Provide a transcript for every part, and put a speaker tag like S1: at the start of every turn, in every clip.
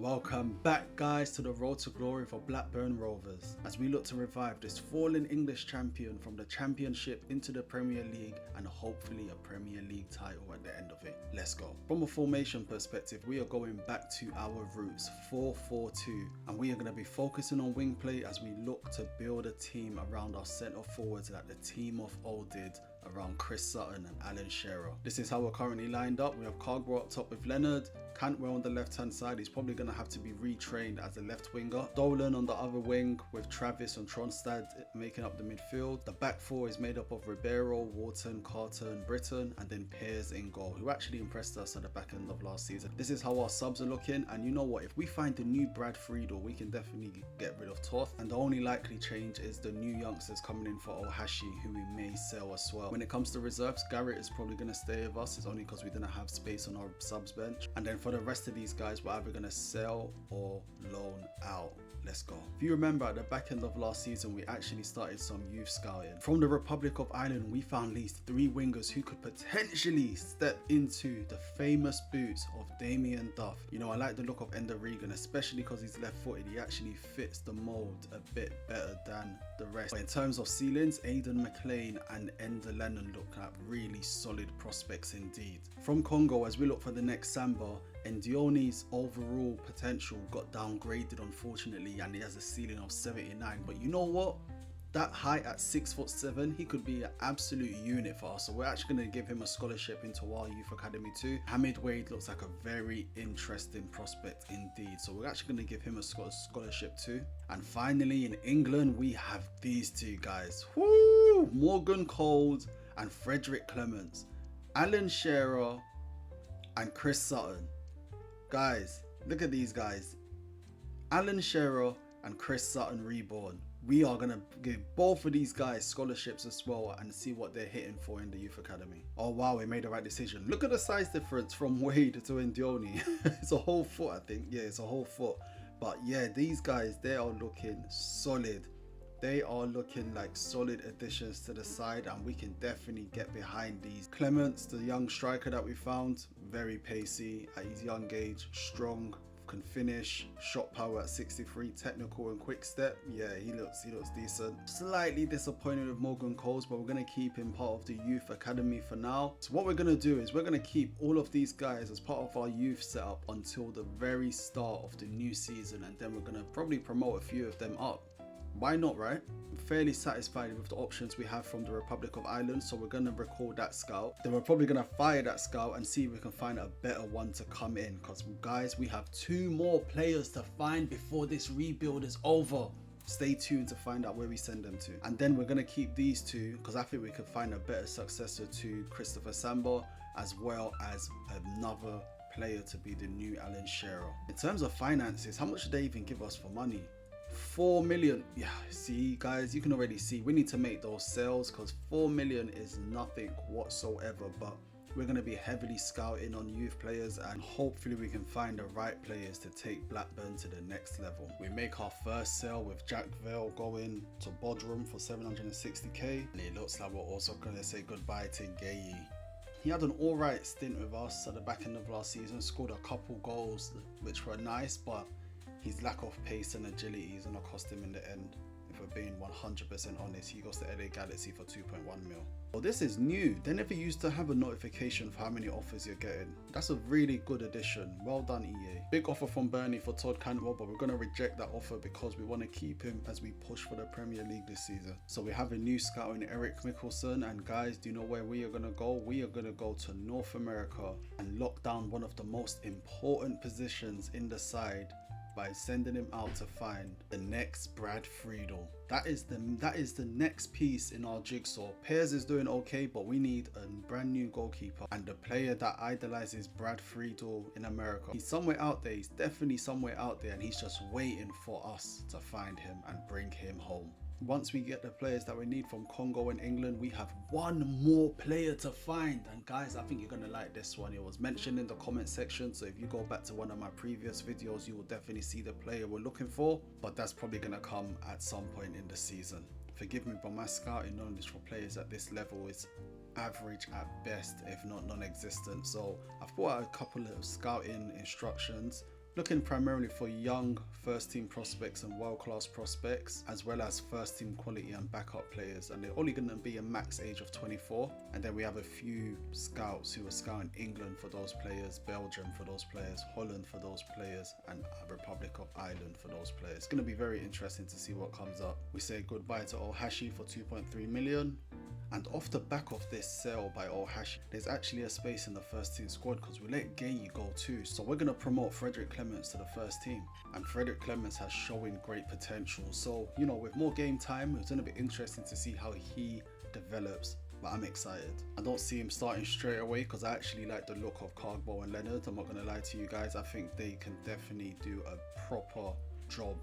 S1: Welcome back, guys, to the road to glory for Blackburn Rovers as we look to revive this fallen English champion from the Championship into the Premier League and hopefully a Premier League title at the end of it. Let's go. From a formation perspective, we are going back to our roots, 4-4-2, and we are going to be focusing on wing play as we look to build a team around our centre forwards like the team of old did around Chris Sutton and Alan Shearer. This is how we're currently lined up. We have Cargo up top with Leonard, Cantwell on the left hand side. He's probably going to have to be retrained as a left winger. Dolan on the other wing with Travis and Tronstad making up the midfield. The back four is made up of Ribeiro, Wharton, Carter and Britton, and then Pears in goal, who actually impressed us at the back end of last season. This is how our subs are looking, and you know what, if we find the new Brad Friedel, we can definitely get rid of Toth, and the only likely change is the new youngsters coming in for Ohashi, who we may sell as well. When it comes to reserves, Garrett is probably going to stay with us. It's only because we didn't have space on our subs bench. And then for the rest of these guys, we're either going to sell or loan out. Let's go. If you remember, at the back end of last season, we actually started some youth scouting. From the Republic of Ireland, we found at least 3 wingers who could potentially step into the famous boots of Damien Duff. You know, I like the look of Ender Regan, especially because he's left-footed. He actually fits the mold a bit better than the rest. But in terms of ceilings, Aidan McLean and Ender Lennon look like really solid prospects indeed. From Congo, as we look for the next Samba, Ndioni's overall potential got downgraded unfortunately, and he has a ceiling of 79. But you know what? That height at 6'7", he could be an absolute unit for us. So we're actually going to give him a scholarship into our youth academy too. Hamid Wade looks like a very interesting prospect indeed. So we're actually going to give him a scholarship too. And finally, in England, we have these two guys. Woo! Morgan Coles and Frederick Clements. Alan Shearer and Chris Sutton. Guys, look at these guys. Alan Shearer and Chris Sutton reborn. We are going to give both of these guys scholarships as well and see what they're hitting for in the youth academy. Oh wow, we made the right decision. Look at the size difference from Wade to Ndioni. It's a whole foot, I think. Yeah, it's a whole foot. But yeah, these guys, they are looking solid. They are looking like solid additions to the side, and we can definitely get behind these. Clements, the young striker that we found, very pacey at his young age, strong, can finish, shot power at 63, technical and quick step. Yeah, he looks decent. Slightly disappointed with Morgan Coles, but we're going to keep him part of the youth academy for now. So what we're going to do is we're going to keep all of these guys as part of our youth setup until the very start of the new season, and then we're going to probably promote a few of them up. Why not, right? I'm fairly satisfied with the options we have from the Republic of Ireland, so we're going to record that scout. Then we're probably going to fire that scout and see if we can find a better one to come in, because guys, we have 2 more players to find before this rebuild is over. Stay tuned to find out where we send them to. And then we're going to keep these 2 because I think we could find a better successor to Christopher Samba, as well as another player to be the new Alan Shearer. In terms of finances, how much did they even give us for money? 4 million. Yeah, see guys, you can already see we need to make those sales, because 4 million is nothing whatsoever. But we're going to be heavily scouting on youth players, and hopefully we can find the right players to take Blackburn to the next level. We make our first sale with Jack Vale going to Bodrum for 760k, and it looks like we're also going to say goodbye to Gaye. He had an alright stint with us at the back end of last season, scored a couple goals which were nice, but his lack of pace and agility is going to cost him in the end. If we're being 100% honest, he goes to LA Galaxy for 2.1 mil. Well, this is new. They never used to have a notification for how many offers you're getting. That's a really good addition. Well done, EA. Big offer from Burnley for Todd Cantwell, but we're going to reject that offer because we want to keep him as we push for the Premier League this season. So we have a new scout in Eric Mickelson, and guys, do you know where we are going to go? We are going to go to North America and lock down one of the most important positions in the side by sending him out to find the next Brad Friedel. That is the next piece in our jigsaw. Pears is doing okay, but we need a brand new goalkeeper, and the player that idolizes Brad Friedel in America. He's somewhere out there. He's definitely somewhere out there, and he's just waiting for us to find him and bring him home. Once we get the players that we need from Congo and England, we have 1 more player to find. And guys, I think you're going to like this one. It was mentioned in the comment section, so if you go back to one of my previous videos, you will definitely see the player we're looking for, but that's probably going to come at some point in the season. Forgive me, but my scouting knowledge for players at this level is average at best, if not non-existent. So I've put out a couple of scouting instructions Looking primarily for young first team prospects and world class prospects, as well as first team quality and backup players, and they're only going to be a max age of 24. And then we have a few scouts who are scouting England for those players, Belgium for those players, Holland for those players, and Republic of Ireland for those players. It's going to be very interesting to see what comes up. We say goodbye to Ohashi for 2.3 million. And off the back of this sale by Ohashi, there's actually a space in the first team squad because we let Gaye go too. So we're going to promote Frederick Clements to the first team. And Frederick Clements has shown great potential. So, you know, with more game time, it's going to be interesting to see how he develops. But I'm excited. I don't see him starting straight away because I actually like the look of Cargbo and Leonard. I'm not going to lie to you guys. I think they can definitely do a proper job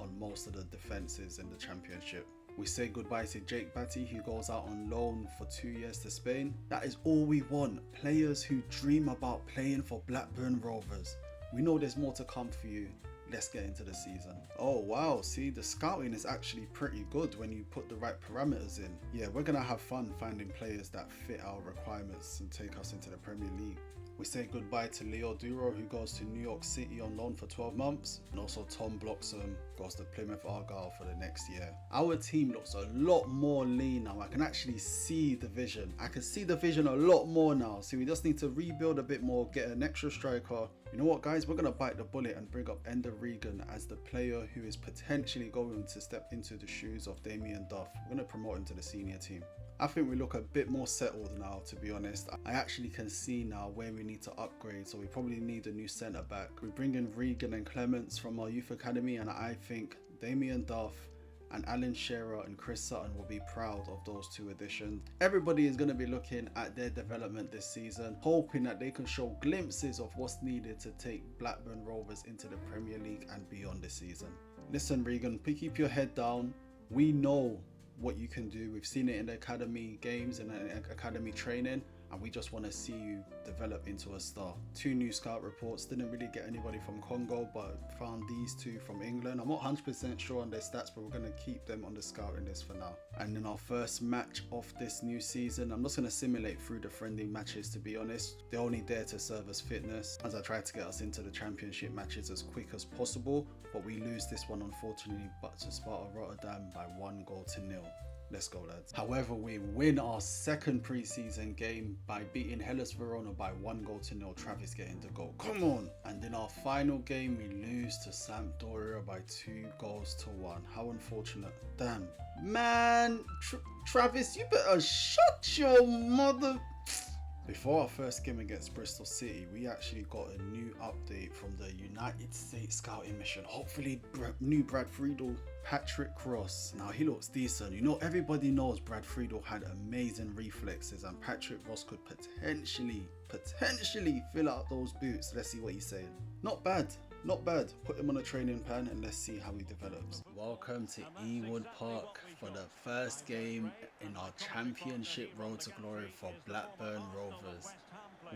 S1: on most of the defenses in the championship. We say goodbye to Jake Batty, who goes out on loan for 2 years to Spain. That is all we want. Players who dream about playing for Blackburn Rovers. We know there's more to come for you. Let's get into the season. Oh wow, see, the scouting is actually pretty good when you put the right parameters in. Yeah, we're gonna have fun finding players that fit our requirements and take us into the Premier League. We say goodbye to Leo Duro, who goes to New York City on loan for 12 months. And also Tom Bloxham goes to Plymouth Argyle for the next year. Our team looks a lot more lean now. I can actually see the vision. I can see the vision a lot more now. So we just need to rebuild a bit more, get an extra striker. You know what, guys? We're going to bite the bullet and bring up Ender Regan as the player who is potentially going to step into the shoes of Damien Duff. We're going to promote him to the senior team. I think we look a bit more settled now, to be honest. I actually can see now where we need to upgrade, so we probably need a new centre back. We bring in Regan and Clements from our youth academy, and I think Damien Duff and Alan Shearer and Chris Sutton will be proud of those two additions. Everybody is going to be looking at their development this season, hoping that they can show glimpses of what's needed to take Blackburn Rovers into the Premier League and beyond this season. Listen, Regan, keep your head down. We know what you can do. We've seen it in the academy games and academy training, and we just want to see you develop into a star. 2 new scout reports. Didn't really get anybody from Congo, but found these 2 from England. I'm not 100% sure on their stats, but we're going to keep them on the scouting list for now. And in our first match of this new season, I'm just going to simulate through the friendly matches, to be honest. They're only there to serve as fitness, as I try to get us into the championship matches as quick as possible. But we lose this one, unfortunately, but to Sparta Rotterdam by 1-0. Let's go, lads. However, we win our second pre-season game by beating Hellas Verona by 1-0. Travis getting the goal. Come on! And in our final game, we lose to Sampdoria by 2-1. How unfortunate. Damn. Man, Travis, you better shut your mother... Before our first game against Bristol City, we actually got a new update from the United States scouting mission. Hopefully, new Brad Friedel, Patrick Ross. Now, he looks decent. You know, everybody knows Brad Friedel had amazing reflexes, and Patrick Ross could potentially fill out those boots. Let's see what he's saying. Not bad. Not bad. Put him on a training plan and let's see how he develops. Welcome to Ewood Park for the first game in our championship road to glory for Blackburn Rovers.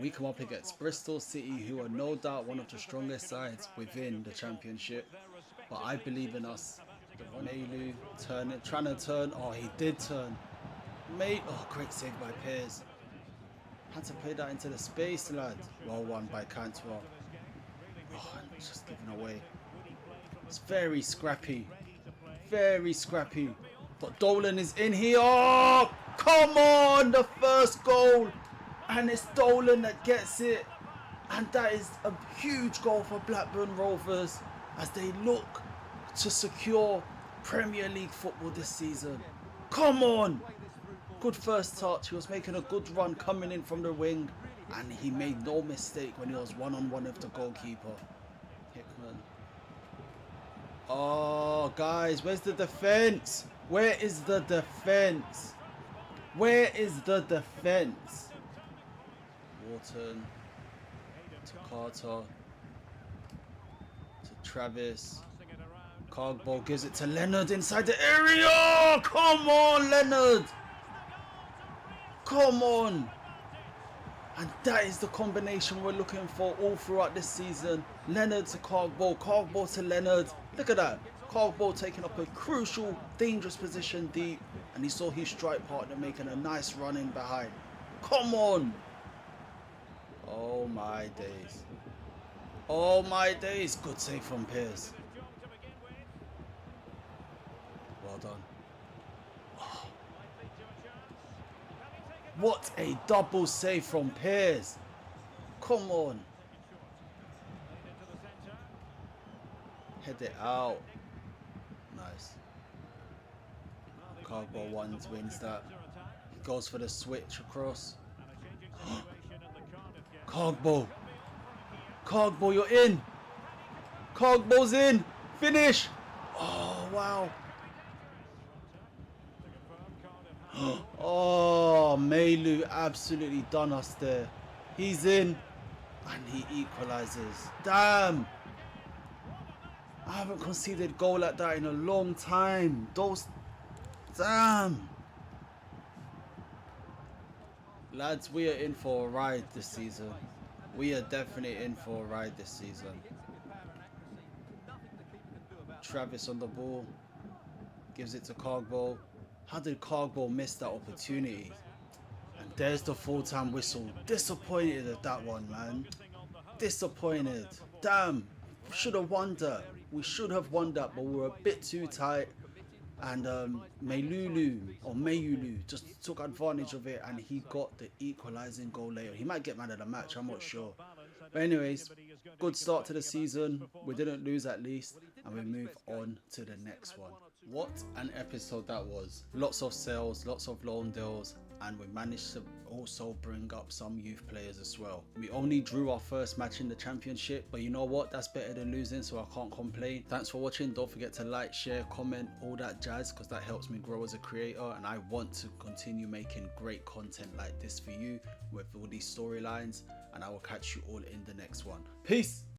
S1: We come up against Bristol City, who are no doubt one of the strongest sides within the championship. But I believe in us. Mailu trying to turn. Oh, he did turn. Oh, great save by Piers. Had to play that into the space, lad. Well won by Cantwell. Oh, just giving away. It's very scrappy. Very scrappy. But Dolan is in here. Oh, come on. The first goal. And it's Dolan that gets it. And that is a huge goal for Blackburn Rovers as they look to secure Premier League football this season. Come on. Good first touch. He was making a good run coming in from the wing. And he made no mistake when he was one-on-one with the goalkeeper. Hickman. Oh, guys, where's the defense? Where is the defense? Where is the defense? Wharton. To Carter. To Travis. Cargbo gives it to Leonard inside the area. Come on, Leonard. Come on. And that is the combination we're looking for all throughout this season. Leonard to Cargbo, Cargbo to Leonard. Look at that. Cargbo taking up a crucial, dangerous position deep. And he saw his strike partner making a nice run in behind. Come on. Oh my days. Oh my days. Good save from Piers. Well done. Oh. What a double save from Piers. Come on. Head it out. Nice. Cargo wins that. He goes for the switch across. Cogbo. Cogbo, you're in. Cogbo's in. Finish. Oh, wow. Oh, Melu absolutely done us there. He's in. And he equalizes. Damn. I haven't conceded a goal like that in a long time. Those... Damn. Lads, we are in for a ride this season. We are definitely in for a ride this season. Travis on the ball. Gives it to Cogbo. How did Cogbo miss that opportunity? And there's the full-time whistle. Disappointed at that one, man. Disappointed. Damn. Should have won that. We should have won that, but we were a bit too tight. And Mayulu just took advantage of it, and he got the equalising goal later. He might get man of the match, I'm not sure. But anyways, good start to the season. We didn't lose at least, and we move on to the next one. What an episode that was. Lots of sales, lots of loan deals, and we managed to also bring up some youth players as well. We only drew our first match in the championship, but you know what, that's better than losing, so I can't complain. Thanks for watching. Don't forget to like, share, comment, all that jazz, because that helps me grow as a creator, and I want to continue making great content like this for you with all these storylines, and I will catch you all in the next one. Peace.